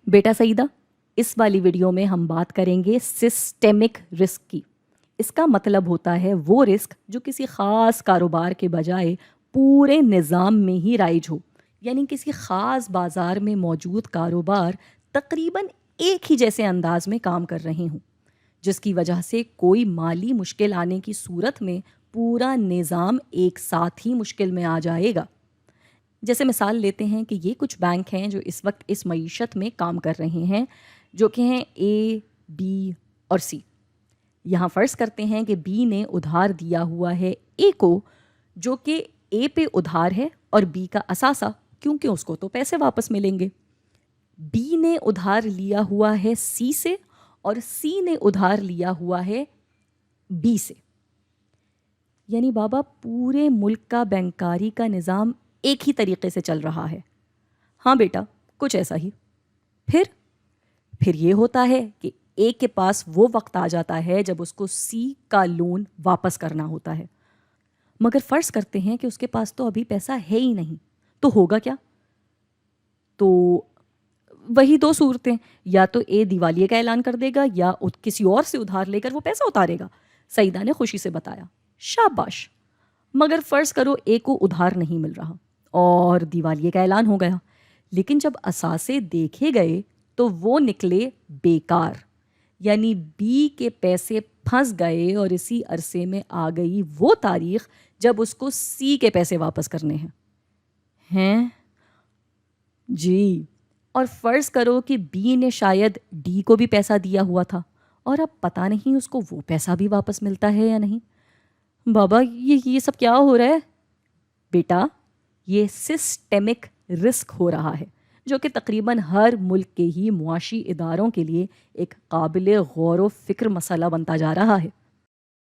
بیٹا سعیدہ، اس والی ویڈیو میں ہم بات کریں گے سسٹمک رسک کی۔ اس کا مطلب ہوتا ہے وہ رسک جو کسی خاص کاروبار کے بجائے پورے نظام میں ہی رائج ہو، یعنی کسی خاص بازار میں موجود کاروبار تقریباً ایک ہی جیسے انداز میں کام کر رہے ہوں، جس کی وجہ سے کوئی مالی مشکل آنے کی صورت میں پورا نظام ایک ساتھ ہی مشکل میں آ جائے گا۔ جیسے مثال لیتے ہیں کہ یہ کچھ بینک ہیں جو اس وقت اس معیشت میں کام کر رہے ہیں، جو کہ ہیں اے، بی اور سی۔ یہاں فرض کرتے ہیں کہ بی نے ادھار دیا ہوا ہے اے کو، جو کہ اے پہ ادھار ہے اور بی کا اثاثہ، کیونکہ اس کو تو پیسے واپس ملیں گے۔ بی نے ادھار لیا ہوا ہے سی سے اور سی نے ادھار لیا ہوا ہے بی سے۔ یعنی بابا پورے ملک کا بینکاری کا نظام ایک ہی طریقے سے چل رہا ہے۔ ہاں بیٹا، کچھ ایسا ہی۔ پھر یہ ہوتا ہے کہ اے کے پاس وہ وقت آ جاتا ہے جب اس کو سی کا لون واپس کرنا ہوتا ہے، مگر فرض کرتے ہیں کہ اس کے پاس تو ابھی پیسہ ہے ہی نہیں، تو ہوگا کیا؟ تو وہی دو صورتیں، یا تو اے دیوالیے کا اعلان کر دے گا یا کسی اور سے ادھار لے کر وہ پیسہ اتارے گا۔ سعیدہ نے خوشی سے بتایا، شاباش۔ مگر فرض کرو اے کو ادھار نہیں مل رہا اور دیوالیے کا اعلان ہو گیا، لیکن جب اثاثے دیکھے گئے تو وہ نکلے بیکار، یعنی بی کے پیسے پھنس گئے اور اسی عرصے میں آ گئی وہ تاریخ جب اس کو سی کے پیسے واپس کرنے ہیں جی۔ اور فرض کرو کہ بی نے شاید ڈی کو بھی پیسہ دیا ہوا تھا اور اب پتہ نہیں اس کو وہ پیسہ بھی واپس ملتا ہے یا نہیں۔ بابا یہ سب کیا ہو رہا ہے؟ بیٹا، یہ سسٹمک رسک ہو رہا ہے، جو کہ تقریباً ہر ملک کے ہی معاشی اداروں کے لیے ایک قابل غور و فکر مسئلہ بنتا جا رہا ہے۔